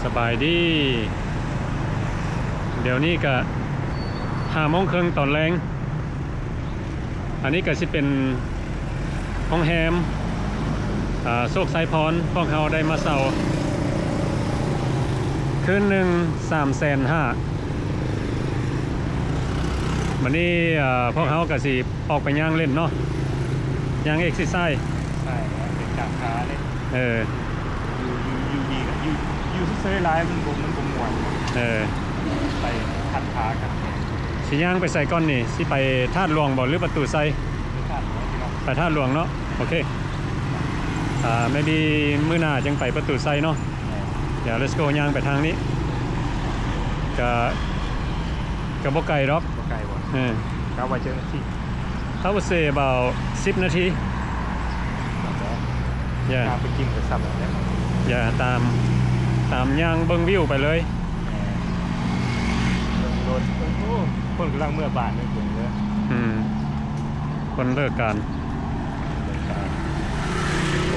สบายดีเดี๋ยวนี้ก็5:30ตอนแรงอันนี้ก็สิเป็นห้องแฮมโชคไซพรพวกเขาได้มาเซาคืนหนึ่ง350,000วันนี้พวกเขาก็สิออกไปย่างเล่นเนาะย่างเอ็กซิไซส์ใช่เป็นกางค้าเลยอยู่ดีกับอยู่เซ่ร้ายมันบ่ม่วนไปขัดขากันสิย่างไปใส่ก้อนนี่สิไปธาตุหลวงบ่หรือประตูไซไปธาตุหลวงเนาะโอเคไม่ดีมื้อหน้าจังไปประตูไซเนาะเดี๋ยว let's go ย่างไปทางนี้ก็บ่ไกลหรอกบ่ไกลบ่กะว่าเจอนาทีI would say about 10 นาทีไปกินกับซับแบบนี้ตามย่างเบิ่งวิวไปเลยรถคนกำลังเมื่อบานเลยเพิ่นเด้อคนเลิกการ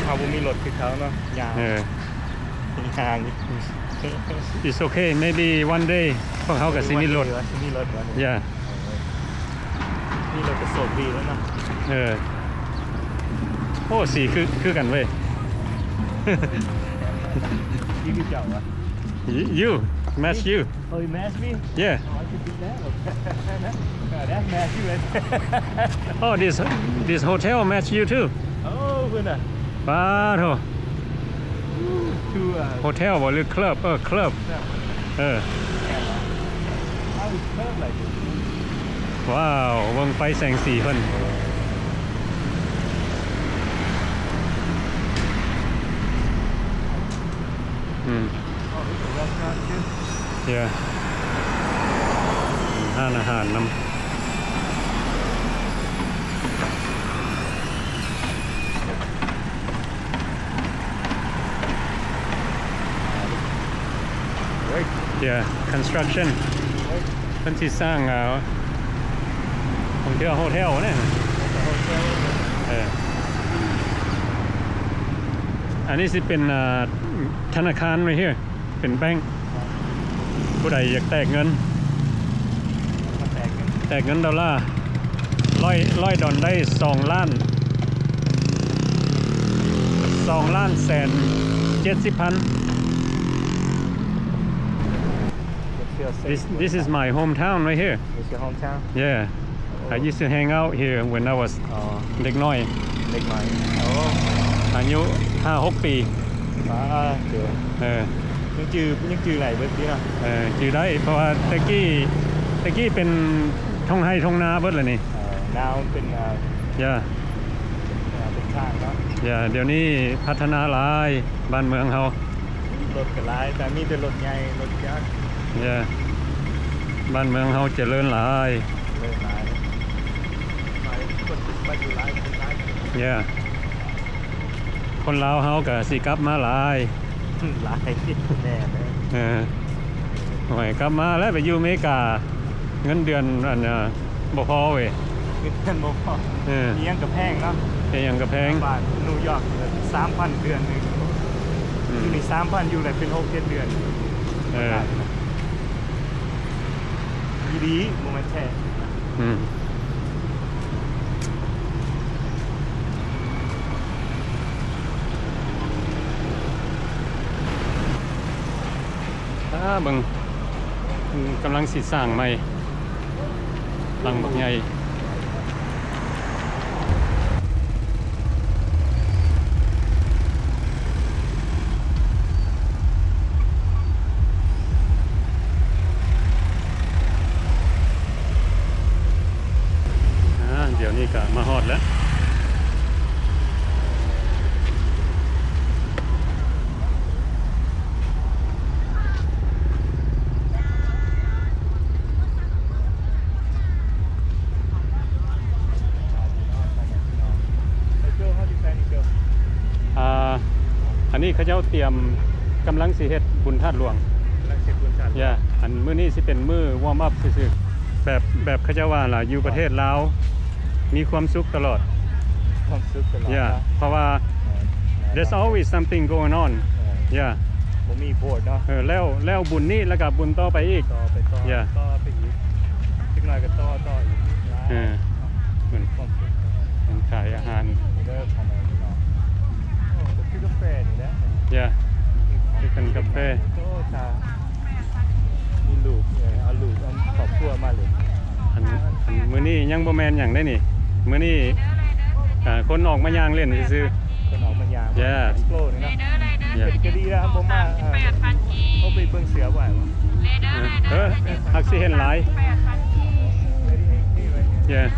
เขาบ่มีรถคือเขาเนาะย่างIt's okay maybe one day พวกเขาก็สิมีรถมีรถวะนี่รถก็โสดดีแล้วเนาะโอ้สีคือกันเว้ยนี่คือเจ้าวะ You match you Oh you match me Yeah Oh I could do that That's match you Oh this hotel match you too Oh เพิ่นน่ะป้าโธ่คือโฮเทลบ่หรือคลับคลับว้าววงไฟแสงสีเพิ่นอาหารน้ำconstruction เพิ่นสิสร้างของเที่ยวโฮเทลเนี่ยอันนี้สิเป็นธนาคารไว้ here เป็นแบงค์ผู้ใดอยากแตกเงินดอลลาร์ร้อยดอลได้2 ล้าน2,170,000 This is my hometown right here. It's your hometown? Yeah. I used to hang out here when I was เด็กน้อยอายุ 5-6 ปีเจอยังจือไหลเบิดดีเนาะจือได้เพราะว่าตะกี้เป็นท้องไร่ท้องนาเบิดเลยนี่นาวเป็นเป็นทางเนาะเดี๋ยวนี้พัฒนาหลายบ้านเมืองเฮารถก็หลายแต่มีแต่รถใหญ่รถยักษ์บ้านเมืองเฮาเจริญหลายคนมาอยู่หลายคนลาวเฮาก็สิกลับมาหลายแน่เลยหน่อยกลับมาแล้วไปอยู่อเมริกาเงินเดือนอันบ่พอเว้ยเงินบ่พอยังกับแพงเนาะยังกับแพงบาทนิวยอร์ก 3,000 เดือนนึงอยู่นี่ 3,000 อยู่ได้เป็น 6-7 เดือนดีโมเมนต์แท้เบิ่งกำลังสิสร้างใหม่หลังบักใหญ่เดี๋ยวนี้ก็มาฮอดแล้วอันนี้เขาเจ้าเตรียมกำลังสิเฮ็ดบุญธาตุหลวงอันมื้อนี้สิเป็นมื้อวอร์มอัพซื่อๆแบบเขาเจ้าว่าล่ะอยู่ประเทศลาวมีความสุขตลอดเพราะว่า there's always something going on บ่มีโบสถ์เนาะ แล้วบุญนี่แล้วก็บุญต่อไปอีก ต่อไปอีกสักหน่อยก็ต่ออีก เหมือน ความสุข มันขายอาหาร เลิกของเราเนาะคือกาแฟนี่แหละ คือเป็นกาแฟ โตชามีลูกเอาลูกเอาครอบครัวมาเลย อันมื้อนี้ยังบ่แม่นหยังได้นี่มื้อนี้คนออกมาย่างเล่นซื่อ คนออกมายามโกลนี่นะ ๆ ก็ดีแล้วผมมาเขาไปเบิ่งเสือบ่อยวะ ฮักสิเห็นหลาย Yeah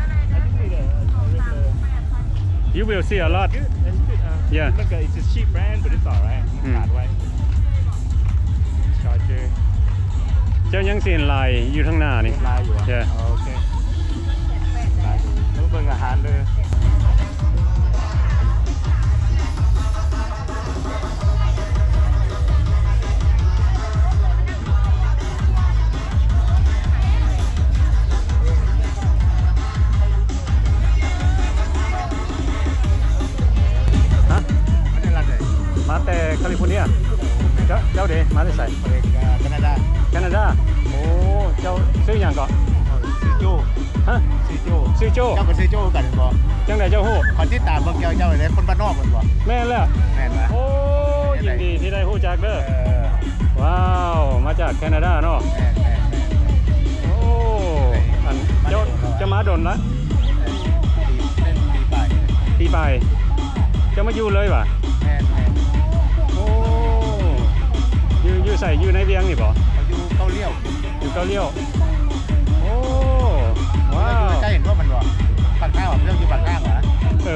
you will see a lot Yeah. Look, it's a cheap brand, but it's alright. ขาดไว้ Charger เจ้ายังสิเห็นลายอยู่ข้างหน้านี่ ลายอยู่อ่ะ Yeah. โอเคลายอยู่แล้วเบิ่งอาหารเลย ฮะ ไม่ได้รันเลย มาแต่แคลิฟอร์เนียเจ้าเดมาได้ใส่ แคนาดา แคนาดาโอ้เจ้าซื้อหยังก่อน ซีโจ้ ฮะ ซีโจ้ ซื้อโจ้ เจ้าก็ซีโจ้กันบ่ จังไดเจ้าฮู้ คนที่ตามเบิ่งเจ้าเลยคนบ้านนอกมันบ่ แม่นแล้ว แม่นปะ โอ้ยินดีที่ได้ฮู้จักเด้อว้าวมาจากแคนาดาเนาะ แม่น โอ้อันเจ้าจะมาดนละ ปีไป ปีไปจะมาอยู่เลยวะ แม่น โอ้อยู่ใส่อยู่ในเวียงนี่บ่ เขาอยู่เกาเลี้ยว อยู่เกาเลี้ยวโอ้ว้าว ใกล้เห็นว่ามันบ่ปากทางเรื่องอยู่ปากทางเหรอ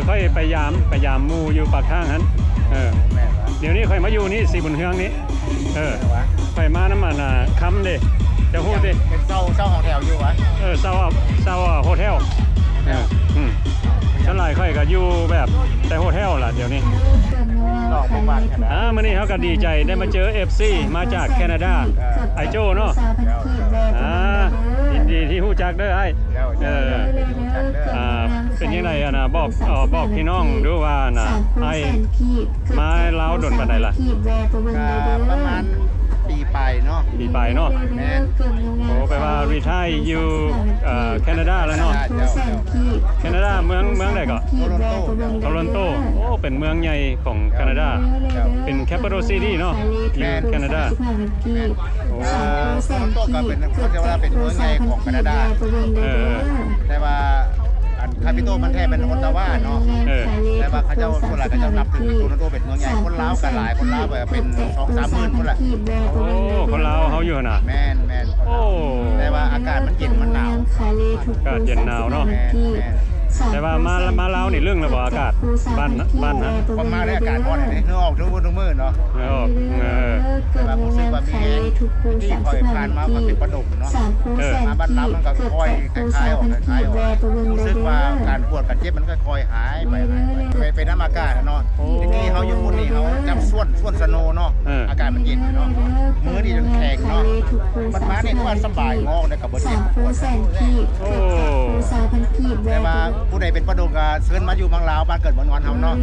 ค่อยไปยามหมู่อยู่ปากทางนั้นแม่นวะ เดี๋ยวนี้ค่อยมาอยู่นี่สีบุญเฮืองนี้ค่อยมาน้ำมันค้ำดิจะฮู้ดิ เป็นเศร้าของแถวอยู่วะ เศร้าโฮเทลฉันหลายค่อยก็อยู่แบบแต่โฮเทลล่ะเดี๋ยวนี้ นอกหมู่บ้านขนาด มื้อนี้เขาก็ดีใจได้มาเจอ FC มาจากแคนาดาไอโจ้เนาะยินดีที่ฮู้จักเด้อไอ้เป็นยังไงนะบอกพี่น้องดูว่านะไอ้มาลาวดนปานใดล่ะ ประมาณปีไปเนาะ ปีไปเนาะ แม่น โอ้ไปว่ารีไทร์อยู่แคนาดาแล้วเนาะแคนาดาเมืองใดก็โตรอนโตโอ้เป็นเมืองใหญ่ของแคนาดาเป็นแคปิตอลซิตี้เนาะอยู่แคนาดาโอ้ โตก็เป็นเขาเรียกว่าเป็นเมืองใหญ่ของแคนาดาแต่ว่าอันคาปิโตมันแท้เป็นออตตาวาเนาะแต่ว่าเขาเจ้าคนหลายเขาเจ้านับถือโตรอนโตเป็นเมืองใหญ่คนลาวกันหลายคนลาวแบบเป็น 2-3 หมื่นคนละ โอ้คนลาวเขาอยู่น่ะ แม่น โอ้ แต่ว่าอากาศมันเย็นมันหนาว อากาศเย็นหนาวเนาะ แม่น แต่ว่ามาลาวนี่เรื่องระบบอากาศบ้านนะ ความมาได้อากาศร้อนนี่นึกออกทุกมื้อเนาะ ไม่ออก แต่ว่ารู้สึกว่ามีแห้งที่คอยผ่านมามันเป็นประดกเนาะมาบ้านน้ำมันก็ค่อยคล้ายๆออกรู้สึกว่าการปวดการเจ็บมันก็ค่อยหายไปน้ำอากาศเนาะทีนี้เขาอยู่คนนี้เขาจับส่วนสโนเนาะอากาศมันเย็นเนาะมือนี่จนแข็งเนาะมันมาเนี่ยทุกวันสบายงอกได้กับบนเจ็บปวด โอ้ แต่ว่าผู้ใดเป็นประดกก็เชิญมาอยู่บางลาวบ้านเกิดบ้านนอนเฮาเนาะ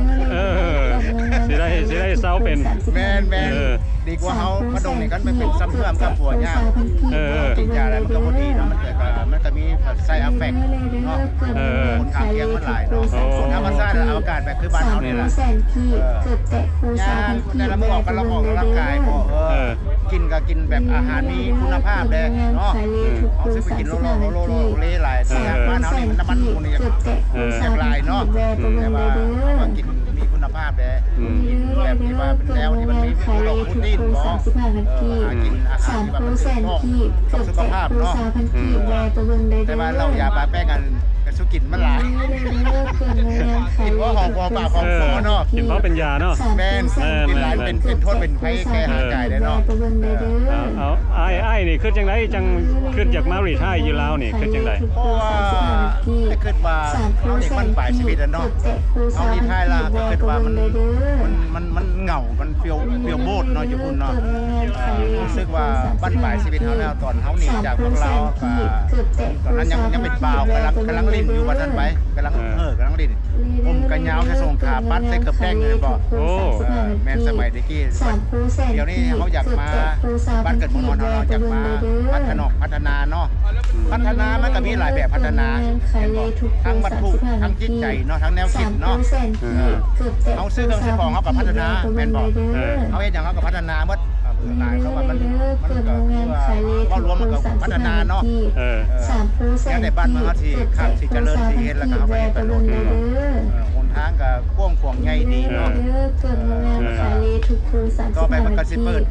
สิได้เซาเป็น แม่นดีกว่าเฮาประดกนี่กันไม่เป็นซ้ำเพื่อมกับผัวยากกินยาอะไรมันก็บ่ดีเนาะมันก็มีไซด์เอฟเฟคเนาะผลข้างเคียงมันหลายเนาะคนธรรมชาติอากาศแบบคือบ้านเฮานี่แหละยาแต่ละมื้อออกกันเราออกกำลังกายบ่กินก็กินแบบอาหารมีคุณภาพเด้เนาะเอาซื้อไปกินโลเล่หลายบ้านเฮานี่มันน้ำมันหมูนี่อย่างหลายเนาะแต่ว่ากินมีคุณภาพเด้กินแบบที่ว่าเป็นแนวที่มันมีโปรตีนบ่กินอาหารที่ว่ามันถูกต้องกับสุขภาพเนาะแต่ว่าเราอย่าปาแป้งกันสุกินมันหลายกินว่าหอมปากของคอเนาะ กินเพราะเป็นยาเนาะ แม่นกินหลายเป็นโทษเป็นภัยแก่ร่างกายได้เนาะ เอาไอ้นี่คือจังไดจังคืออยากมารีไทร์อยู่ลาวนี่คือจังได เพราะว่าไม่คิดว่าเขาเด็กมันปลายชีวิตแล้วเนาะเขาดีท้ายละก็คิดว่ามันเหงา มันเฟียวโบดเนาะอยู่พุ่นเนาะ รู้สึกว่าบั้นปลายชีวิตเขาแล้วตอนเขาหนีจากพวกเราตอนนั้นยังเป็นบ่าวกำลังลิ้นอยู่วันนั้นไปกำลังลิ้นผมกระยาวแค่ส่งขาปัดใส่เกือบแดงเลยบอก โอ้ แมนสมัยตะกี้เดี๋ยวนี้เขาอยากมาบ้านเกิดเมืองนอนเขาอยากมาพัฒนาเนาะพัฒนามันก็มีหลายแบบพัฒนาทั้งวัตถุทั้งจิตใจเนาะทั้งแนวคิดเนาะเขาซื้อเครื่องซื้อของเขากับพัฒนาแมนบอกเขาเองอย่างเขากับพัฒนาเมื่อหลายเขาว่ามันก็รวมมันกับพัฒนาเนาะแล้วในบ้านเมืองเขาที่ขับที่เจริญที่เห็นแล้วก็เขาไปไปโลดหนทางกับกว้างขวางใหญ่ดีเนาะก็ไปมันก็สิเปิด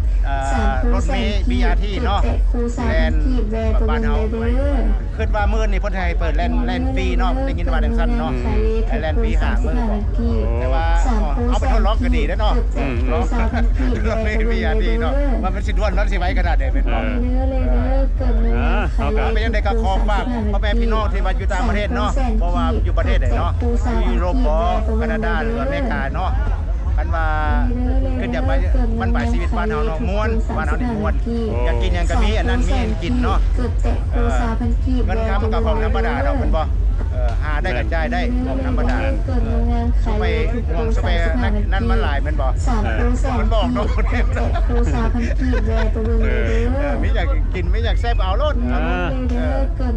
รถเมล์ BRT เนาะแลนบ้านเฮาคิดว่ามื้อนี้เพิ่นให้เปิดแลนฟรีเนาะได้ยินว่าจังซั่นเนาะแลนฟรี5มื้อบ่แต่ว่าเอาไปทดลองก็ดีเด้อเนาะรถเมล์ BRT เนาะว่ามันสิด่วนมันสิไว้ขนาดใดเป็นบ่ เอากัน เป็นจังได๋ก็ขอฝากพ่อแม่พี่น้องที่ว่าอยู่ต่างประเทศเนาะเพราะว่าอยู่ประเทศใดเนาะอยู่ยุโรปบ่แคนาดาหรืออเมริกาเนาะกันว่าขึ้นจากมันปลายชีวิตบ้านเฮาเนาะม่วนบ้านเฮานี่ม่วนอยากกินหยังก็มีอันนั้นมีอันกินเนาะเงินค้ามันก็ของธรรมดาเนาะเพิ่นบ่หาได้ก็จ่ายได้ของธรรมดาสุไปห่วงสุไปนั่นมันหลายแม่นบ่มันบอกเนาะมีอยากกินมีอยากแซ่บเอาโลด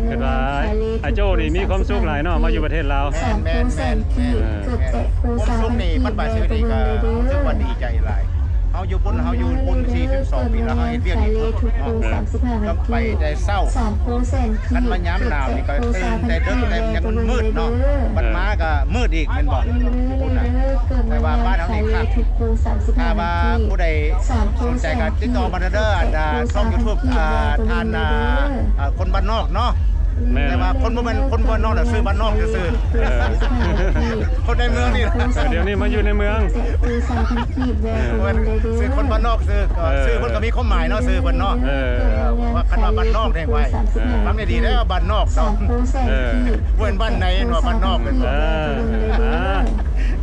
เป็นว่าไอ้โจ้นี่มีความสุขหลายเนาะมาอยู่ประเทศลาวแม่นผมสุขนี่มันปลายชีวิตนี่ก็รู้สึกว่าดีใจหลายเฮาอยู่ปุ่น42ปีแล้วเฮาเฮ็ดเวียกนี่ต้องไปแต่เช้าคันมายามหนาวนี่ก็ตื่นแต่ดึกแต่ยังมืดเนาะบัดมาก็มืดอีกแม่นบ่ปุ่นน่ะแต่ว่าบ้านเฮานี่ครับถ้าว่าผู้ใดสนใจก็ติดต่อมาเด้อช่อง YouTube ทานคนบ้านนอกเนาะแต่ว่าคนบ่แม่นคนบ้านนอกน่ะซื้อบ้านนอกซื่อคนในเมืองนี่เดี๋ยวนี้มาอยู่ในเมืองซื้อคนบ้านนอกซื้อเพิ่นก็มีความหมายเนาะซื้อเพิ่นเนาะว่าคันว่าบ้านนอกได้ไว้ทำได้ดีแล้วบ้านนอกเนาะเว้นบ้านไหนเนาะบ้านนอกเป็น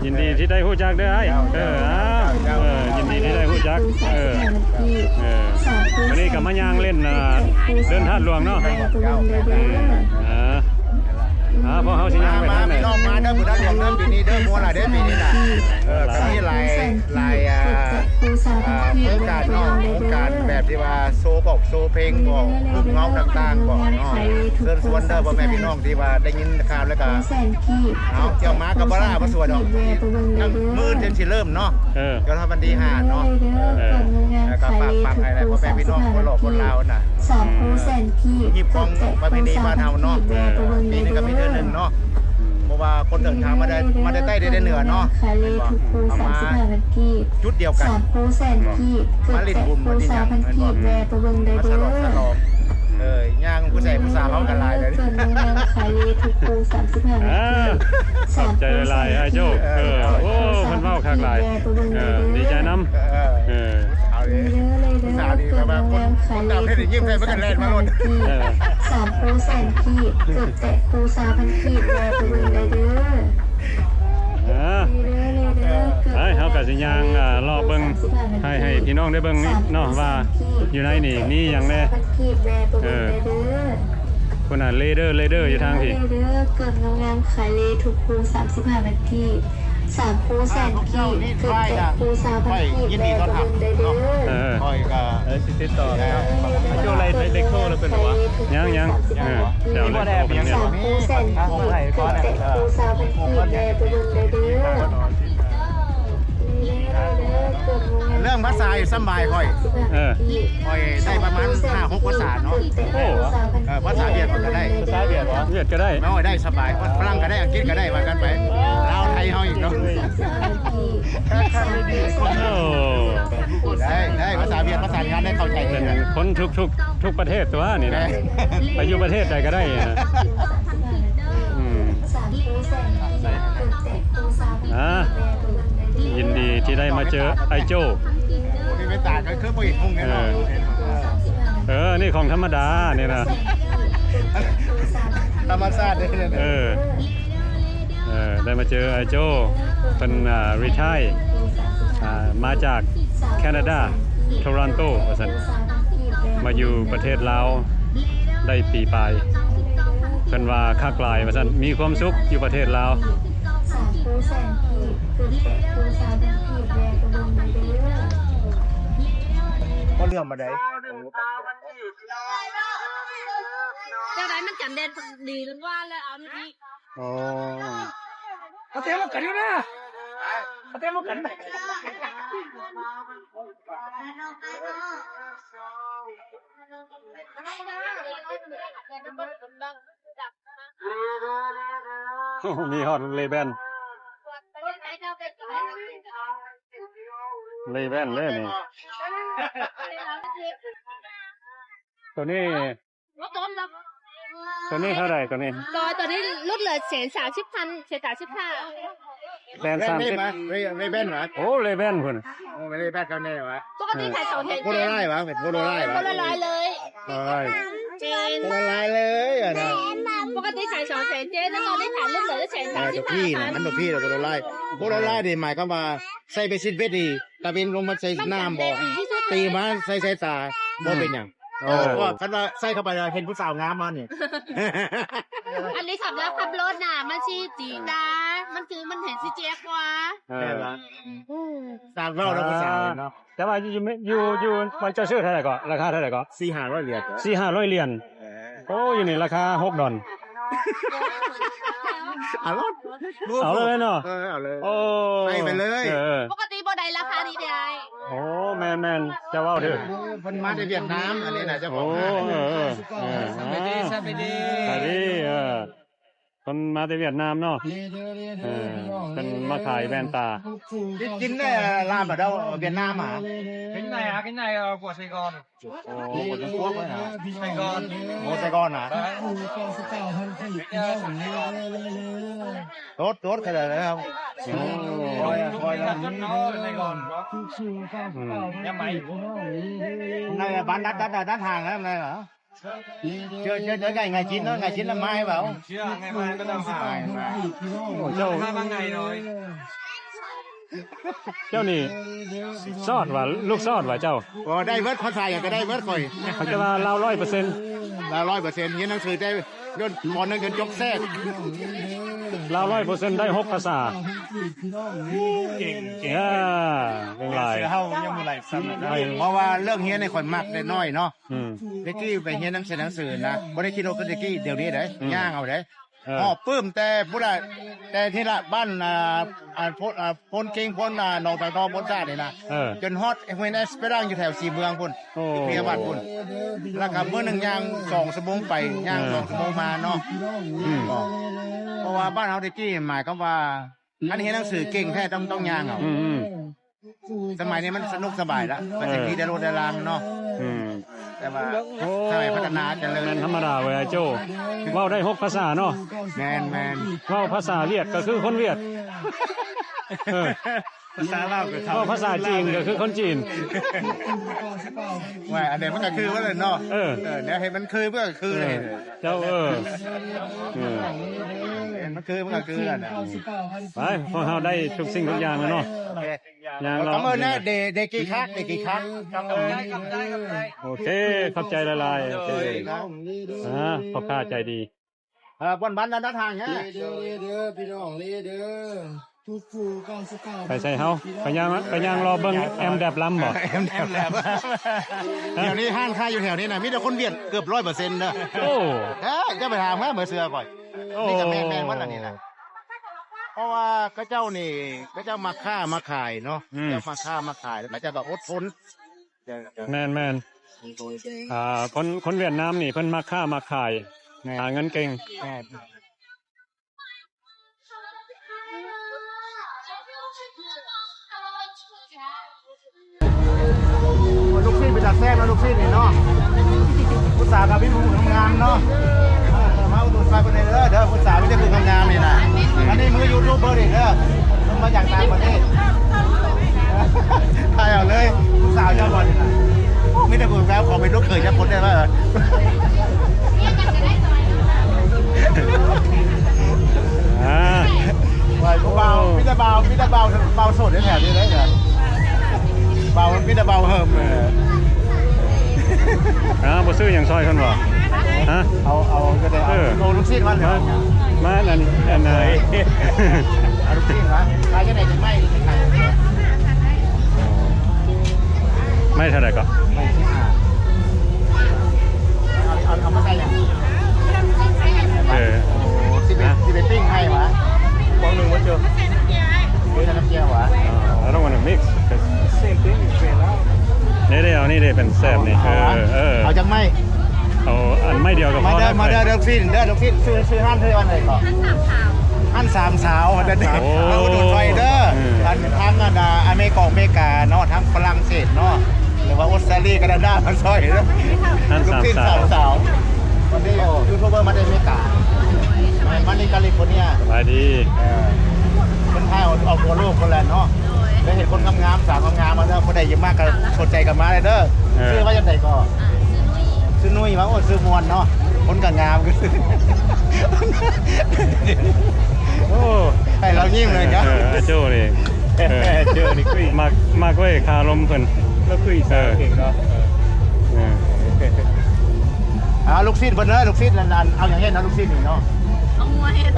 ยินดีที่ได้ฮู้จักเด้อไอ้ยินดีที่ได้ฮู้จักวันนี้ก็มาย่างเล่นเดินธาตุหลวงเนาะพวกเฮาสิย่างไปทางไหนน้องมาเด้อผู้ด้านหลวงเด้อปีนี้เด้อมัวล่ะเด้อปีนี้น่ะก็มีหลายโครงการเนาะโครงการแบบที่ว่าโชว์บอกโชว์เพลงบอกลูกน้องต่างๆบอกเนาะเชิญชวนเด้อพ่อแม่พี่น้องที่ว่าได้ยินข่าวแล้วก็เอาเจ้ามากับบ่ล่าบ่สวยดอกทั้งมื้อจนสิเริ่มเนาะก็ทำวันที่5เนาะแล้วก็ฝากให้พ่อแม่พี่น้องคนหลอกคนลาวน่ะยิบของประเพณีบ้านเฮาเนาะปีนึงก็มีเดือนนึงเนาะเพราะว่าคนเดินทางมาได้ใต้ได้เหนือเนาะเอามาจุดเดียวกันมาลิ้นบุญมาที่ยังมาฉลองย่างผู้ใส่ผู้สาวเขากันลายเลยขอบใจหลายไอ้โจ้โอ้มันเมาคักหลายดีใจน้ำเอาดิสาวดีแบบคนดำให้ได้ยิ้มให้มันกันแล่นมาหมด3%ขีดเกือบแต่ปูซาพันขีดแวร์ตัวเองเลยเด้อเฮาก็สิย่างรอเบิ่งให้พี่น้องได้เบิ่งเนาะว่าอยู่ในนี่มีหยังแน่คนน่ะเลเดอร์อยู่ทางพี่เกิดงานขายเลทุกปู35นาที3%ขีดเกือบแต่ปูซาพันขีดแวร์ตัวเองเลยเด้อคอยก็สิติดต่อแล้วโจ้ไรเล็กโคแล้วเป็นวะยังแถวบ่ได้เป็นยัง3%ขีดเกือบแต่ปูซาพันขีดแวร์ตัวเองเลยเด้อเรื่องภาษาอยู่สบายค่อยได้ประมาณ 5-6 ภาษาเนาะภาษาเวียดก็ได้ภาษาเวียดก็ได้น้อยได้สบายฝรั่งก็ได้อังกฤษก็ได้ว่ากันไปลาวไทยเฮาอีกเนาะได้ภาษาเวียดภาษางานได้เข้าใจกันคนทุกประเทศตัวนี่นะไปอยู่ประเทศใดก็ได้ยินดีที่ได้มาเจอไอ้โจ้นี่ไม่ต่างกันคือผู้หญิงคงเนี่ยนี่ของธรรมดาเนี่ยนะธรรมชาติเลยได้มาเจอไอ้โจ้เป็นรีไทร์มาจากแคนาดาโทรอนโตว่าซั่น มาอยู่ประเทศลาวได้ปีปลายเพิ่นว่าคักหลายว่าซั่นมีความสุขอยู่ประเทศลาว สามครูแสนกีบคือแต่ครูสาวพันกีบแวกระบงในเด้อ ก็เรื่องมาได้ เจ้าไหนมันจำเด่นดีหรือว่าแล้วเอาไม่ดี อ๋อ เอาเต็มกันอยู่นะเอาเต็มกัน มีฮอตเลแบนเลยนี่ตัวนี้ รถต้มแล้ว ตัวนี้เท่าไหร่ตัวนี้ ตอนนี้ลดเหลือ130,000 135 แบน แว่น 30 ได้ไหมไม่แว่นหรอ โอ้เลยแบนพุ่น โอ้ไม่ได้แว่นเขาแน่วะ ปกติขาย2 โคโรไล่วะเป็นโคโรไล่วะ คนละร้อยเลย โอ้ย เจน โคโรไล่เลยอ่ะนะ ปกติขาย200,000เจนแล้วตอนนี้ขายลดเหลือตัวพี่นะมันตัวพี่เราโคโรไล่โคโรไล่ดีหมายก็ว่าใส่ไปซิดเวดีตะวินลงมาใส่น้ำบ่ตีมาใส่ตาบ่เป็นอย่างก็คันว่าใส่เข้าไปเห็นผู้สาวงามมันเนี่ย อันนี้สำหรับขับรถน่ะมันชีจีดามันคือมันเห็นสีเจ๊กว่า เออ สาวเราผู้สาวเนาะ แต่ว่าอยู่มันจะซื้อเท่าไหร่ก็ราคาเท่าไหร่ก็ 400เหรียญ 4-500เหรียญโอ้อยู่นี่ราคา6 ดอล เอาเลยเนาะ เอาเลย โอ้ ไปเลย ปกติบ่ได้ราคานี้ได้ โอ้แมนจะว่าเด้อ คนมาจากเวียดนามอันนี้นะเจ้าข โอ้ องห้าง สบายดี สวัสดีคนมาจากเวียดนามเนาะเป็นมาขายแว่นตา กินได้ลามแบบเวียดนามอ่ะ cái này của Sài Gòn โอ้คนพวกเลยนะ Sài Gòn โอ้ไซกอนอ่ะโต๊ดขนาดนั้นครับคอยแล้ว nó Sài Gòn đó nhà máy ในบ้านดัดห่างแล้วอะไรเหรอเจอngày chín đó ngày chín là mai vào chưa ngày mai bắt đầu phải โอ้เจ้า 2-3 ngày rồi เจ้านี่ซอดว่าลูกซอดว่าเจ้า ก็ได้เวิร์ดคนไทยก็ได้เวิร์ดคอย เขาจะว่าเรา100% แล้ว100%เรียนหนังสือได้ยนมอนนั่งจนจบแทรก เรา100%ได้6 ภาษาเก่งเป็นไร เฮายังบ่ไหลซ้ำเพราะว่าเรื่องเฮียนในคนมักได้น้อยเนาะเด็กกี้ไปเฮียนหนังสือนะบ่ได้คิดว่าเด็กกี้เดี๋ยวนี้ได้ย่างเอาได้อ๋อปื้มแต่ผู้ใดแต่ที่ละบ้านพ้นเก่งพ้นหนองไผ่ทองพ้นซ่านี่นะจนฮอตเฮนเอสไปร่างอยู่แถว4เมืองพุ่นเพียบัดพุ่นแล้วก็มื้อนึงย่าง2ชั่วโมงไปย่าง2ชั่วโมงมาเนาะเพราะว่าบ้านเฮาเด็กกี้หมายความว่าอันเฮียนหนังสือเก่งแท้ต้องย่างเอาสมัยนี้มันสนุกสบายแล้วมันจะมีได้รถได้รางเนาะแต่ว่าถ้าพัฒนาจะเลย แมนธรรมดาเว้ยไอ้โจ้เว้าได้6 ภาษาเนาะ แมน เว้าภาษาเวียดก็คือคนเวียด ภาษาลาวก็ เว้าภาษาจีนก็คือคนจีน ว่าอันนี้มันก็คือว่าเลยเนาะเนี่ยเห็นมันคือเพื่อคือเลย เจ้ามันคือมันก็คืออ่ะนะ ไปพวกเราได้ทุกสิ่งทุกอย่างแล้วเนาะอย่างเรา ขอบคุณนะเด็กกี่คักโอเคขอบใจละลายโอเคพ่อข้าใจดี วันนั้นทางฮะ ไปใส่เฮาไปย่างรอเบิ่งแอมแดบลำบ่ แอมแลบเดี๋ยวนี้ห้างค่ายอยู่แถวนี้นะมีแต่คนเวียดเกือบ100%เด้อ โอ้ จะไปถามว่าเหมือนเสือก่อนนี่กับแม่วันละนี่นะเพราะว่าก็เจ้านี่ก็เจ้ามาฆ่ามาขายเนาะจะมาฆ่ามาขายแล้วจะแบบอดทน แมนคนเวียดนามนี่เพิ่นมาค้ามาขายหาเงินเก่ง ลูกศิษย์ไปดัดแท้มาลูกศิษย์นี่เนาะอุตสาหกับพี่ผู้ทำงานเนาะมาอุดหนุนไฟประเด็นเด้ออุตสาหไม่ได้ผู้ทำงานนี่นะอันนี้มือยูทูบเบอร์ดิเด้อมาจากต่างประเทศถ่ายเอาเลยอุตสาหเจ้าบอลนี่นะไม่ได้ผู้แล้วขอเป็นลูกเขยจะพ้นได้ไหมเบามิตรเบาสดได้แถวนี้เลยเหรอเบามิตรเบาเฮิมเลย บ่ซื้อหยังซอยเพิ่นบ่ฮะ เอาก็ได้เอาลูกชิ้นมาเลย มาอันเอาลูกชิ้นมาขายจะไหนจะไม่ขาย ไม่เท่าไหร่ก็ ไม่ชิ้นเอามาใส่ยัง สิเป็นปิ้งให้หวะกองหนึ่งว่าเจอเป็นน้ำเจียวหวะ I don't want to mix Same thing, it's fair now. นี่ได้เอานี่ได้เป็นแซ่บนี่เอาจังไม่ เอาอันไม่เดียวก็พ มา อ เด้อมาเด้อเด้อฟินซื้อห้านเท่าวันไหนก่อนห้านสามสาวเด้อเด็กมาอุดหนุนไฟเด้ออันทั้งอเมริกาเนาะทั้งฝรั่งเศสเนาะหรือว่าออสเตรเลียแคนาดามันซอยเด้อ อัน ลูก สาม ฟิน สา สาว มสาววันนี้ยูทูบเบอร์มาจากอเมริกามาในแคลิฟอร์เนีย สบายดี คนไทยเอาตัวโลกคนแหละเนาะได้เห็นคนงามๆสาวงามๆมาเด้อคนใดยิ่งมากก็คนใจกันมาเลยเด้อชื่อว่าจังไดก็ชื่อนุ้ยว่าโอ้ชื่อมวนเนาะคนก็งามก็ซื้อ โอ้ ให้เรายิ้มเลยครับ โจ้นี่ เจอนี่คุย มากไว้คาลมเพิ่น แล้วคุยสาวเก่งเนาะ ลูกศิษย์เพิ่นเด้อลูกศิษย์นั่นเอาอย่างเงี้ยนะลูกศิษย์นี่เนาะ เอางัวเห็ด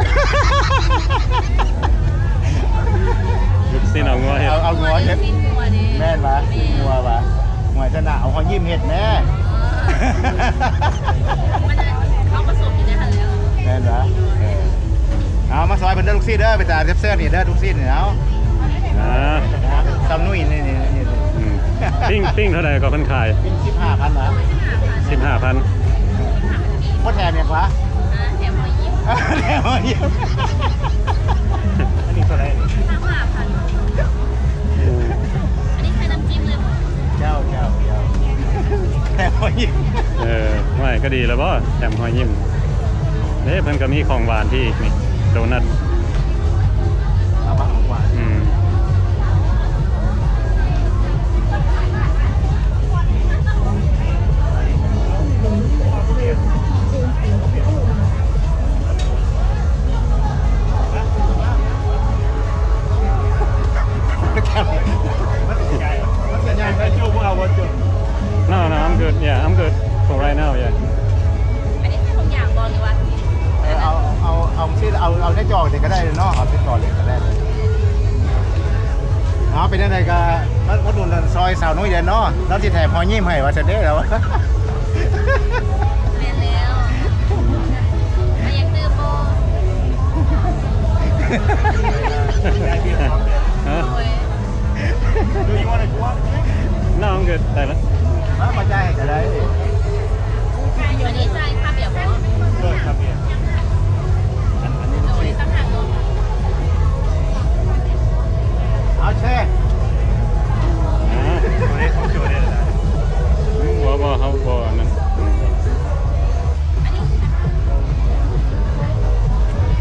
ลูกศิษย์เอางัวเฮ็ด เอางัวเฮ็ด งัวดิ แม่นปะงัวปะงัวชนะเอาเขายิ้มเฮ็ดแม่ มันเขาผสมอยู่ในหันแล้ว แม่นปะเอามาซอยเพิ่นเด้อลูกศิษย์เด้อไปตาเซ่บๆนี่เด้อลูกศิษย์นี่เอา ซ้ำนุ่ยนี่ ปิ้งเท่าไหร่ก็เพิ่นขาย ปิ้ง15,000นะ 15,000 บ่แถมยังวะ แถมหัวยิ้ม แถมมายิ้ม อันนี้เท่าไหร่ 5,000อันนี้ใช้น้ำจิ้มเลย เจ้าแถมมายิ้ม ไม่ก็ดีแล้วบ่แถมหอยยิ้มเด้เพิ่นก็มีของหวานที่อีกนี่โดนัท เอามาของหวาน No, I'm good. Yeah, I'm good for right now. Yeah. อันนี้คือของอย่างบอลหรือวะ เอาที่เอาได้จอดเลยก็ได้เลยเนาะเอาที่จอดเลยก็ได้เอาเป็นยังไงก็มาดูซอยสาวน้อยเด่นเนาะแล้วที่แถมพอยิ้มให้ว่าจะได้แล้ว เรียนแล้วไม่ยังตื่นโบ Huh? โอ้ย No, I'm good. ได้แล้ว มาใจให้ก็ได้ อันนี้ใช่ภาพแบบว่า เลิกครับเนี่ย โดยตั้งหางลง เอาแช่ ตัวนี้ของโจเนี่ยนะ บ่เฮาบ่อันนั้น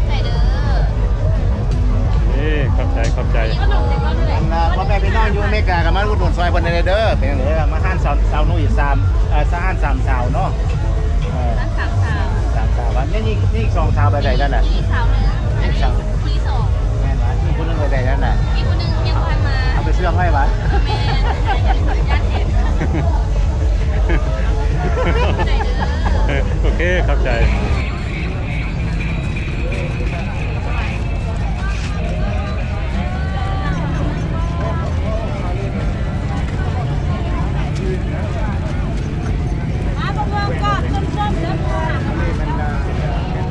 ใส่เด้อ ขอบใจ นี่ก็ลงเด็กก็เลย พ่อแม่พี่น้องอยู่อเมริกากับมาอุดหนุนซอยบนในเด้อเป็นยังไงมาห้านสาวนุ่ยห้าน3สาวเนาะ ตั้ง3 สาว 3สาววันนี้อีก2สาวไปไหนนั่นน่ะ นี่สาวหนึ่งอันนี้ที่สอง แม่นวะอีกคนนึงไปไหนนั่นน่ะ อีกคนหนึ่งยังพันมา เอาไปเชื่องให้วะ แม่ญาติเห็นใส่เด้อ โอเคเข้าใจ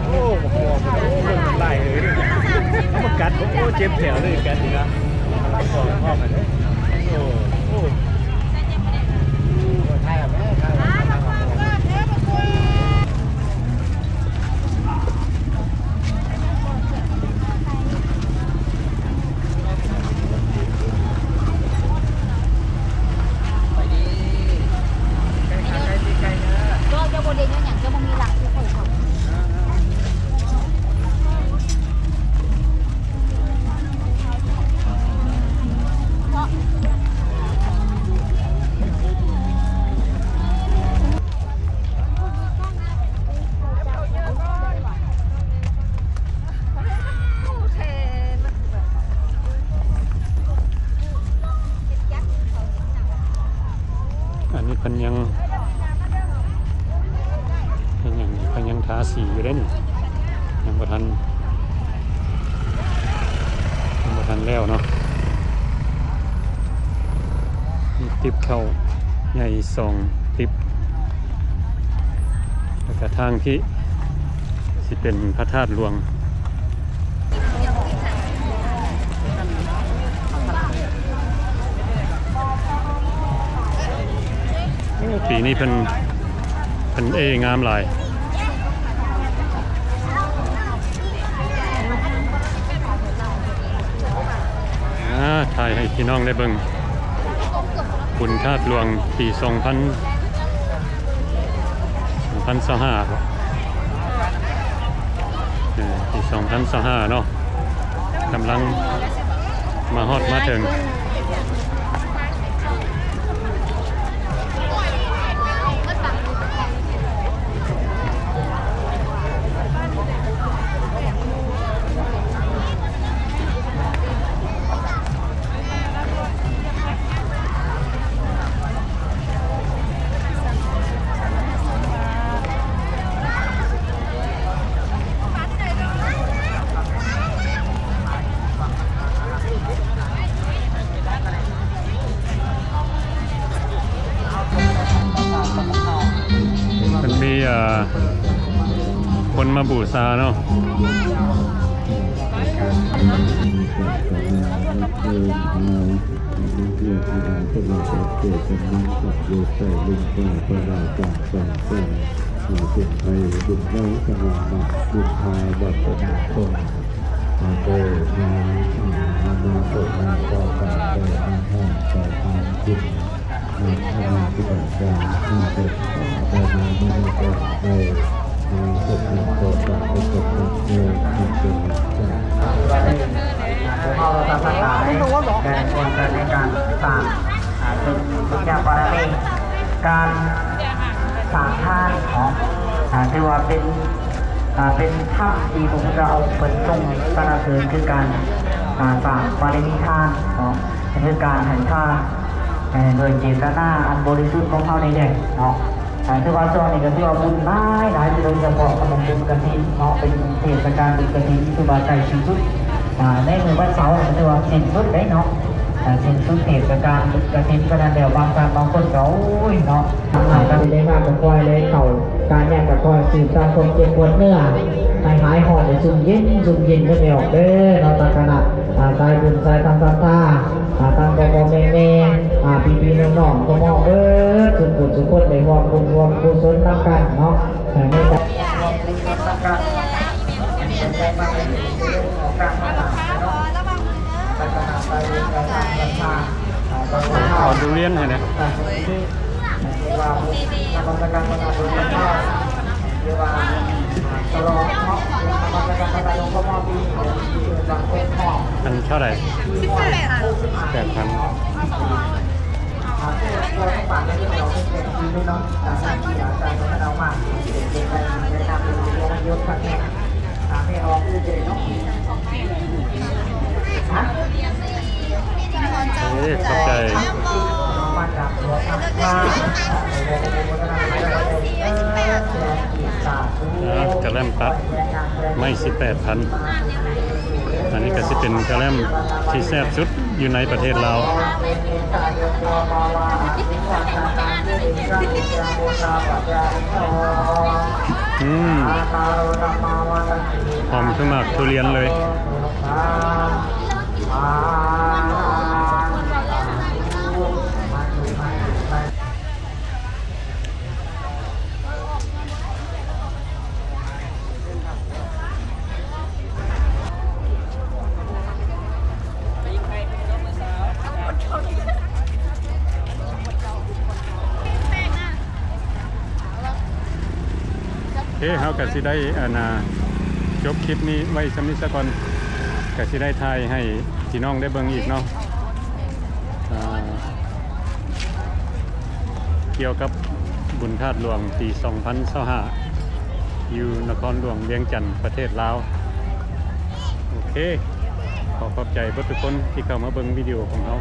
โอ้โหมันไหลเลยเขามากัดโอ้เจ็บแถวเลยกัดนี่นะรับสองพ่อกันเลยโอ้ ใช่แม่ใช่ สีอยู่ได้นี่ยังบ่ทันแล้วเนาะมีติบเข้าใหญ่2ติบแล้วก็ทางที่สิเป็นพระธาตุหลวงปีนี้เพิ่นงามหลายถ่ายให้พี่น้องได้เบิ่งบุญธาตุหลวงปี2025ปี2025เนาะกำลังมาฮอดมาถึงมันมีคนมาบูชาเนาะแต่คนในการสร้างเป็นบุญญาบารมีการสร้างท่านของที่ว่าเป็นถ้ำที่พระพุทธเจ้าเป็นทรงสรรเสริญคือการสร้างบารมีท่านของคือการให้ท่านโดยเจตนาอันบริสุทธิ์ของเขาในเด็กเนาะที่ว่าช่วงนี้ก็ที่ว่าบุญหลายโดยเฉพาะขนมบุญกฐินเนาะเป็นเทศกาลบุญกฐินที่ว่าใจสิ้นสุดในมือวันเสาร์ที่ว่าสิ้นสุดได้เนาะสิ้นสุดเทศกาลบุญกฐินก็นั่นเดียวบางคนเขาเนาะทำงานกันได้มากกว่าคอยเลยเข่าการแยกกับคอยสื่อสารความเจ็บปวดเนื้อในหายหอดในซุ่มเย็นก็ไม่ออกเด้อเราตะขนาดสายบุญสายตาตั้งกองแม่พี่น้องก็มองเด้อสุขในความบุญความกุศลร่างกายเนาะไม่ได้ขอดูเรียนให้นะอันเท่าไหร่8,000เข้าใจกระแลมตัดไม่ 18,000 อันนี้ก็จะเป็นกระแลมที่แซ่บสุดอยู่ในประเทศลาวหอมขึ้นมากทุเรียนเลยเฮาก็สิได้จบคลิปนี้ไว้สำนี้ซะก่อนก็สิได้ถ่ายให้พี่น้องได้เบิ่งอีกเนาะเกี่ยวกับบุญธาตุหลวงปี2025อยู่นครหลวงเวียงจันทร์ประเทศลาวโอเคขอบใจทุกคนที่เข้ามาเบิ่งวิดีโอของเรา